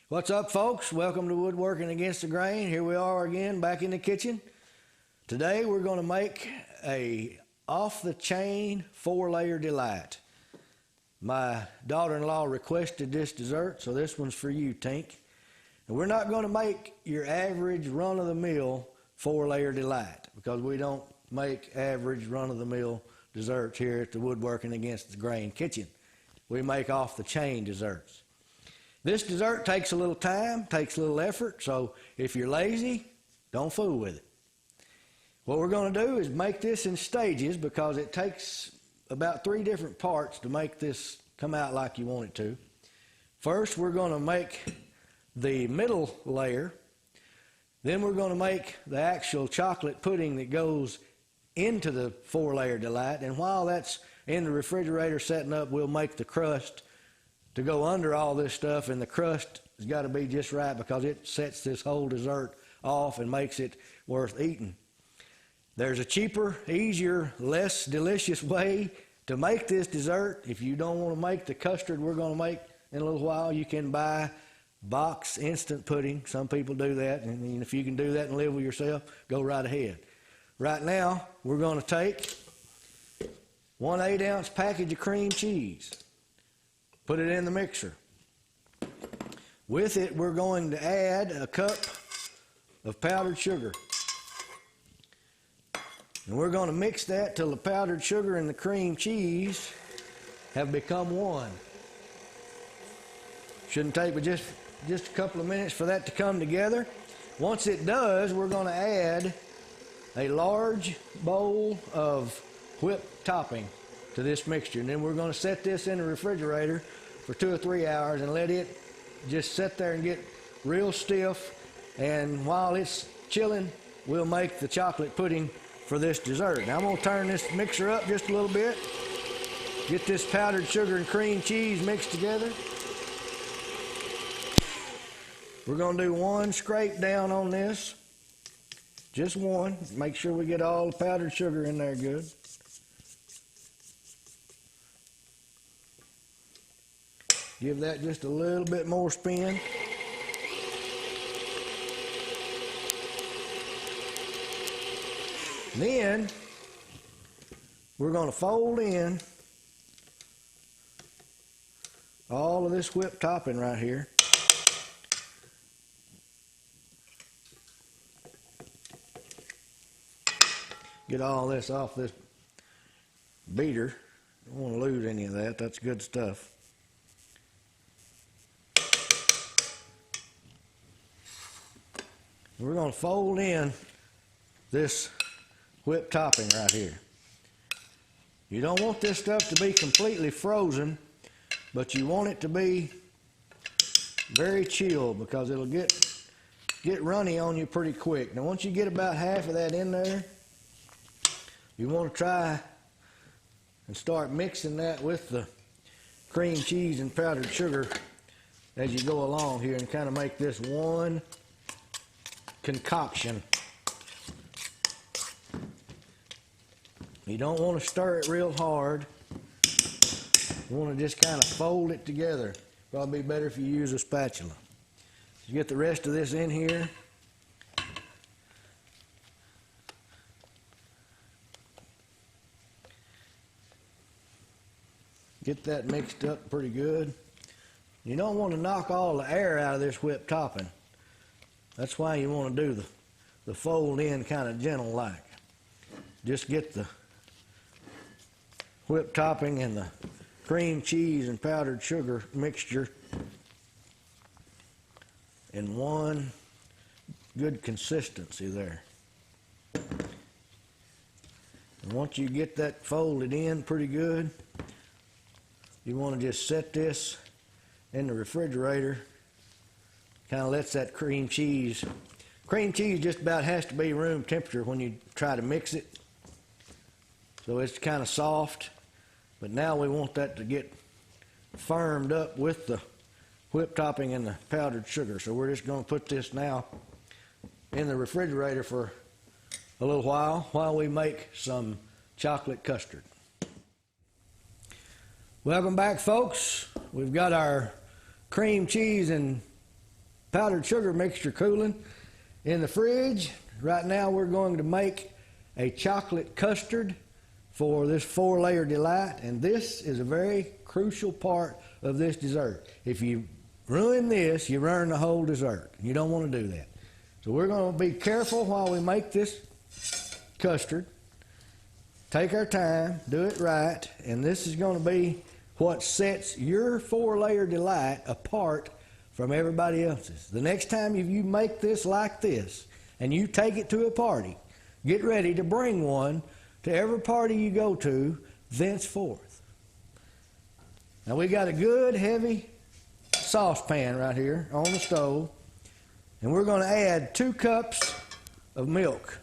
What's up, folks? Welcome to Woodworking Against the Grain. Here we are again, back in the kitchen. Today we're going to make a off-the-chain 4-layer delight. My daughter-in-law requested this dessert, so this one's for you, Tink. And we're not going to make your average run-of-the-mill 4-layer delight, because we don't make average run-of-the-mill desserts here at the Woodworking Against the Grain kitchen. We make off-the-chain desserts. This dessert takes a little time, takes a little effort, so if you're lazy, don't fool with it. What we're going to do is make this in stages, because it takes about 3 different parts to make this come out like you want it to. First, we're going to make the middle layer. Then we're going to make the actual chocolate pudding that goes into the 4-layer delight. And while that's in the refrigerator setting up, we'll make the crust to go under all this stuff, and the crust has got to be just right, because it sets this whole dessert off and makes it worth eating. There's a cheaper, easier, less delicious way to make this dessert. If you don't want to make the custard we're going to make in a little while, you can buy box instant pudding. Some people do that, and if you can do that and live with yourself, go right ahead. Right now, we're going to take 1 8-ounce package of cream cheese. Put it in the mixer. With it, we're going to add a cup of powdered sugar. And we're going to mix that till the powdered sugar and the cream cheese have become one. Shouldn't take but just a couple of minutes for that to come together. Once it does, we're going to add a large bowl of whipped topping to this mixture. And then we're going to set this in the refrigerator for 2 or 3 hours and let it just sit there and get real stiff. And while it's chilling, we'll make the chocolate pudding for this dessert. Now I'm going to turn this mixer up just a little bit. Get this powdered sugar and cream cheese mixed together. We're going to do 1 scrape down on this. Just 1. Make sure we get all the powdered sugar in there good. Give that just a little bit more spin. Then we're going to fold in all of this whipped topping right here. Get all this off this beater. Don't want to lose any of that. That's good stuff. We're going to fold in this whipped topping right here. You don't want this stuff to be completely frozen, but you want it to be very chilled, because it'll get runny on you pretty quick. Now once you get about half of that in there, you want to try and start mixing that with the cream cheese and powdered sugar as you go along here, and kind of make this one concoction. You don't want to stir it real hard. You want to just kind of fold it together. Probably better if you use a spatula. You get the rest of this in here. Get that mixed up pretty good. You don't want to knock all the air out of this whipped topping. That's why you want to do the fold in kind of gentle like. Just get the whipped topping and the cream cheese and powdered sugar mixture in one good consistency there. And once you get that folded in pretty good, you want to just set this in the refrigerator. Kind of lets that cream cheese just about has to be room temperature when you try to mix it. So it's kind of soft, but now we want that to get firmed up with the whipped topping and the powdered sugar. So we're just going to put this now in the refrigerator for a little while we make some chocolate custard. Welcome back, folks. We've got our cream cheese and powdered sugar mixture cooling in the fridge. Right now we're going to make a chocolate custard for this 4-layer delight, and this is a very crucial part of this dessert. If you ruin this, you ruin the whole dessert. You don't want to do that. So we're going to be careful while we make this custard. Take our time, do it right, and this is going to be what sets your 4-layer delight apart from everybody else's. The next time you make this like this and you take it to a party, get ready to bring one to every party you go to thenceforth. Now we got a good heavy saucepan right here on the stove, and we're going to add 2 cups of milk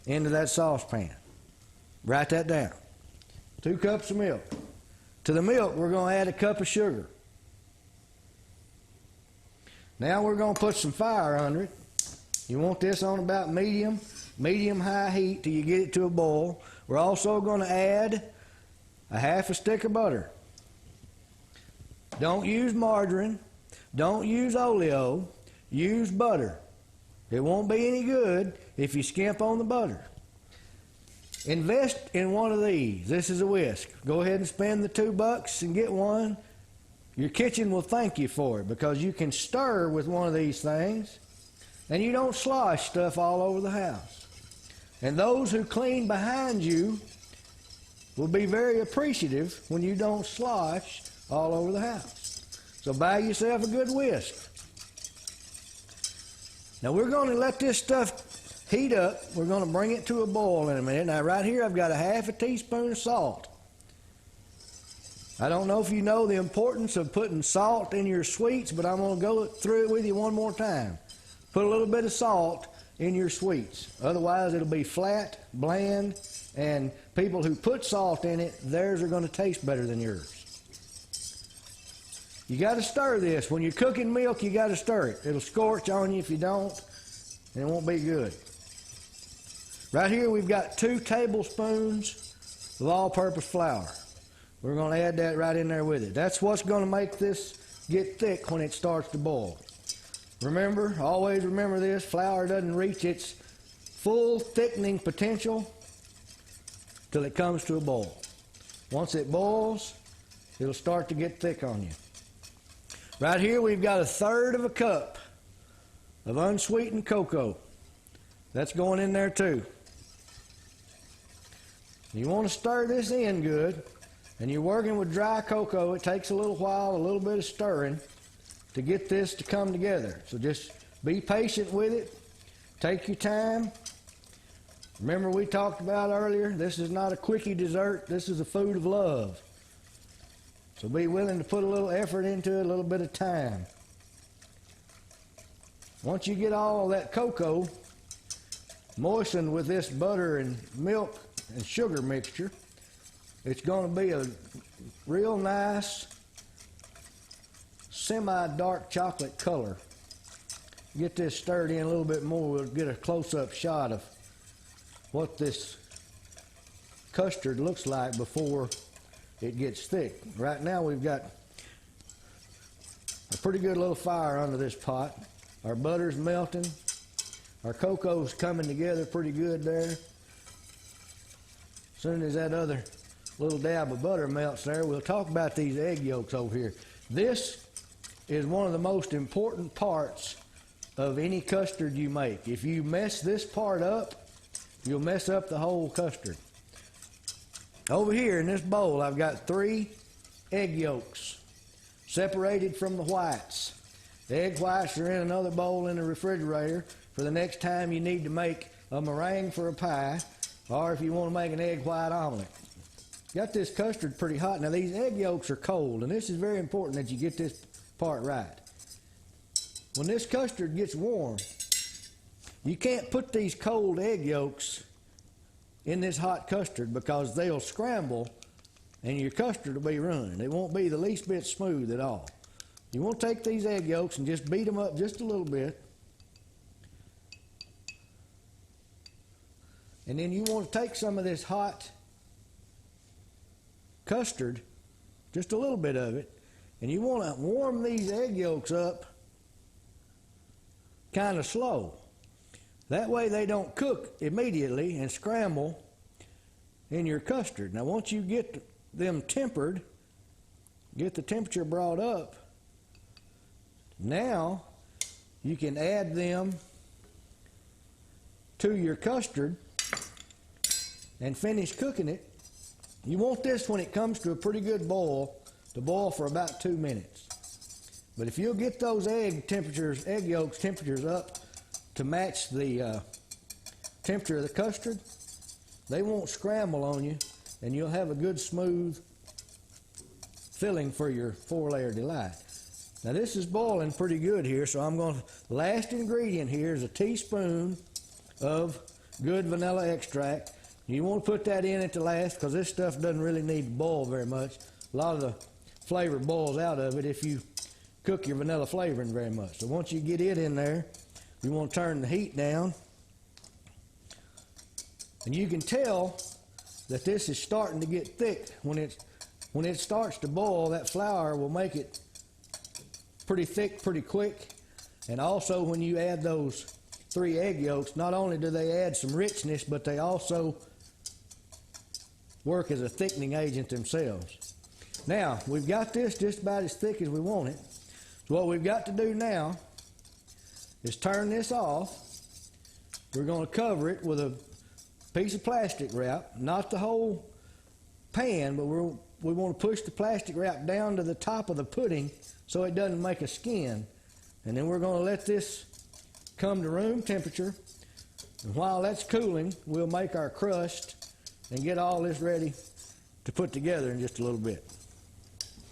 into that saucepan. Write that down. 2 cups of milk. To the milk, we're going to add a cup of sugar. Now we're going to put some fire under it. You want this on about medium-high heat till you get it to a boil. We're also going to add a half a stick of butter. Don't use margarine. Don't use oleo. Use butter. It won't be any good if you skimp on the butter. Invest in one of these. This is a whisk. Go ahead and spend the $2 and get one. Your kitchen will thank you for it because you can stir with one of these things and you don't slosh stuff all over the house. And those who clean behind you will be very appreciative when you don't slosh all over the house. So buy yourself a good whisk. Now we're going to let this stuff heat up. We're going to bring it to a boil in a minute. Now right here I've got a half a teaspoon of salt. I don't know if you know the importance of putting salt in your sweets, but I'm going to go through it with you one more time. Put a little bit of salt in your sweets. Otherwise it'll be flat, bland, and people who put salt in it, theirs are going to taste better than yours. You got to stir this. When you're cooking milk, you got to stir it. It'll scorch on you if you don't, and it won't be good. Right here we've got 2 tablespoons of all-purpose flour. We're going to add that right in there with it. That's what's going to make this get thick when it starts to boil. Remember, always remember this, flour doesn't reach its full thickening potential till it comes to a boil. Once it boils, it'll start to get thick on you. Right here we've got 1/3 cup of unsweetened cocoa. That's going in there too. You want to stir this in good, and you're working with dry cocoa. It takes a little while, a little bit of stirring to get this to come together. So just be patient with it. Take your time. Remember we talked about earlier, this is not a quickie dessert. This is a food of love. So be willing to put a little effort into it, a little bit of time. Once you get all that cocoa moistened with this butter and milk and sugar mixture, it's going to be a real nice semi-dark chocolate color. Get this stirred in a little bit more, we'll get a close-up shot of what this custard looks like before it gets thick. Right now we've got a pretty good little fire under this pot. Our butter's melting. Our cocoa's coming together pretty good there. As soon as that other little dab of butter melts there, we'll talk about these egg yolks over here. This is one of the most important parts of any custard you make. If you mess this part up, you'll mess up the whole custard. Over here in this bowl, I've got 3 egg yolks separated from the whites. The egg whites are in another bowl in the refrigerator for the next time you need to make a meringue for a pie, or if you want to make an egg white omelet. Got this custard pretty hot. Now these egg yolks are cold, and this is very important that you get this part right. When this custard gets warm, you can't put these cold egg yolks in this hot custard because they'll scramble and your custard will be ruined. It won't be the least bit smooth at all. You want to take these egg yolks and just beat them up just a little bit. And then you want to take some of this hot custard, just a little bit of it, and you want to warm these egg yolks up kind of slow. That way they don't cook immediately and scramble in your custard. Now once you get them tempered, get the temperature brought up, now you can add them to your custard and finish cooking it. You want this, when it comes to a pretty good boil, to boil for about 2 minutes. But if you'll get those egg yolks temperatures up to match the temperature of the custard, they won't scramble on you, and you'll have a good smooth filling for your 4-layer delight. Now this is boiling pretty good here, so the last ingredient here is a teaspoon of good vanilla extract. You want to put that in at the last, because this stuff doesn't really need to boil very much. A lot of the flavor boils out of it if you cook your vanilla flavoring very much. So once you get it in there, you want to turn the heat down. And you can tell that this is starting to get thick. When it starts to boil, that flour will make it pretty thick pretty quick. And also when you add those 3 egg yolks, not only do they add some richness, but they also work as a thickening agent themselves. Now, we've got this just about as thick as we want it. So what we've got to do now is turn this off. We're going to cover it with a piece of plastic wrap, not the whole pan, but we want to push the plastic wrap down to the top of the pudding so it doesn't make a skin. And then we're going to let this come to room temperature. And while that's cooling, we'll make our crust and get all this ready to put together in just a little bit.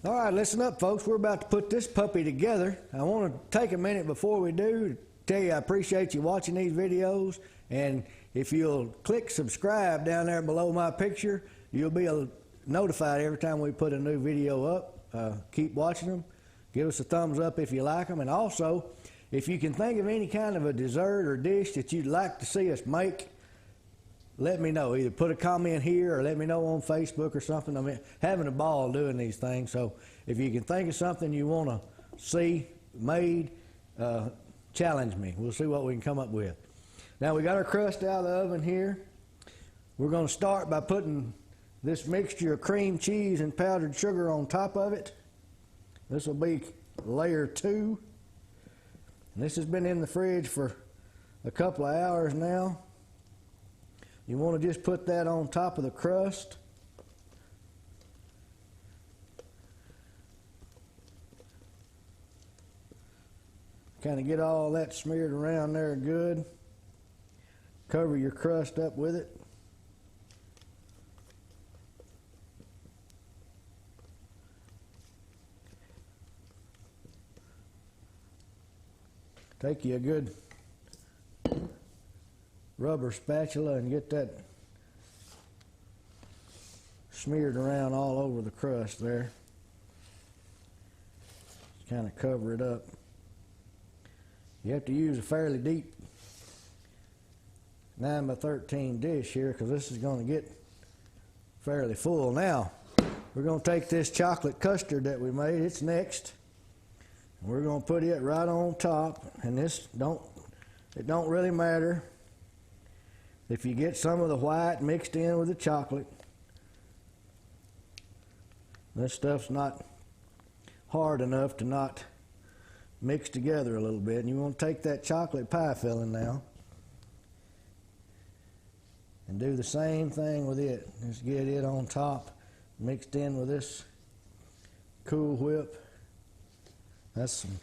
All right, listen up, folks. We're about to put this puppy together. I want to take a minute before we do to tell you I appreciate you watching these videos. And if you'll click subscribe down there below my picture, you'll be notified every time we put a new video up. Keep watching them. Give us a thumbs up if you like them. And also, if you can think of any kind of a dessert or dish that you'd like to see us make, let me know. Either put a comment here or let me know on Facebook or something. I'm having a ball doing these things. So if you can think of something you want to see made, challenge me. We'll see what we can come up with. Now we got our crust out of the oven here. We're going to start by putting this mixture of cream cheese and powdered sugar on top of it. This will be layer 2. And this has been in the fridge for a couple of hours now. You want to just put that on top of the crust. Kind of get all that smeared around there good. Cover your crust up with it. Take you a good rubber spatula and get that smeared around all over the crust there. Just kind of cover it up. You have to use a fairly deep 9 by 13 dish here, because this is going to get fairly full. Now we're going to take this chocolate custard that we made. It's next. We're going to put it right on top, and it don't really matter if you get some of the white mixed in with the chocolate. This stuff's not hard enough to not mix together a little bit. And you want to take that chocolate pie filling now and do the same thing with it. Just get it on top, mixed in with this Cool Whip. That's some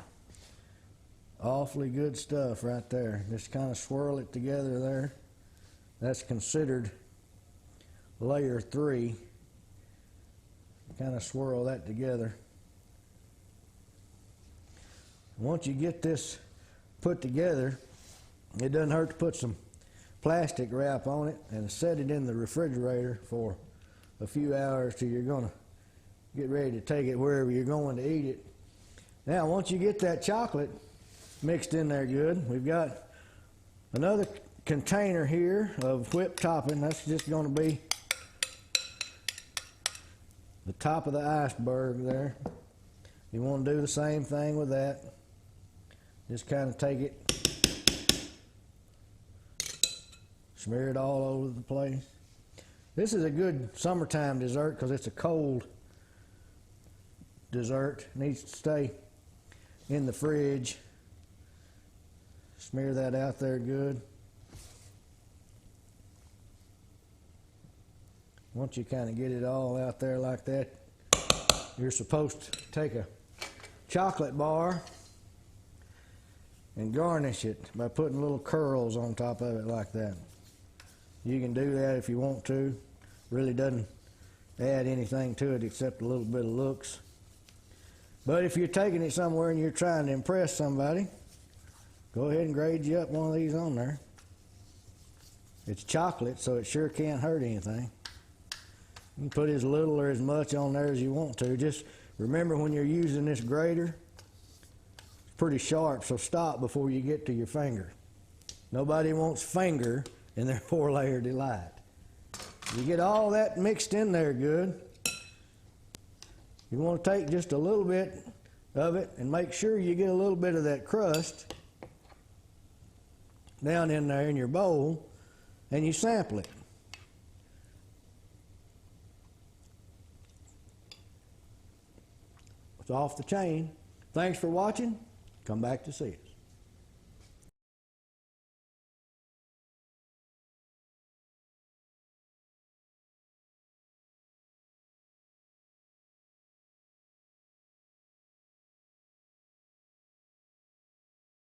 awfully good stuff right there. Just kind of swirl it together there. That's considered layer 3. Kind of swirl that together. Once you get this put together, it doesn't hurt to put some plastic wrap on it and set it in the refrigerator for a few hours till you're going to get ready to take it wherever you're going to eat it. Now, once you get that chocolate mixed in there good, we've got another container here of whipped topping. That's just going to be the top of the iceberg there. You want to do the same thing with that. Just kind of take it Smear it all over the place. This is a good summertime dessert because it's a cold dessert. It needs to stay in the fridge. Smear that out there good. Once you kind of get it all out there like that, you're supposed to take a chocolate bar and garnish it by putting little curls on top of it like that. You can do that if you want to. Really doesn't add anything to it except a little bit of looks. But if you're taking it somewhere and you're trying to impress somebody, go ahead and grade you up one of these on there. It's chocolate, so it sure can't hurt anything. You can put as little or as much on there as you want to. Just remember when you're using this grater, it's pretty sharp, so stop before you get to your finger. Nobody wants finger in their 4-layer delight. You get all that mixed in there good. You want to take just a little bit of it and make sure you get a little bit of that crust down in there in your bowl, and you sample it. It's off the chain. Thanks for watching. Come back to see us.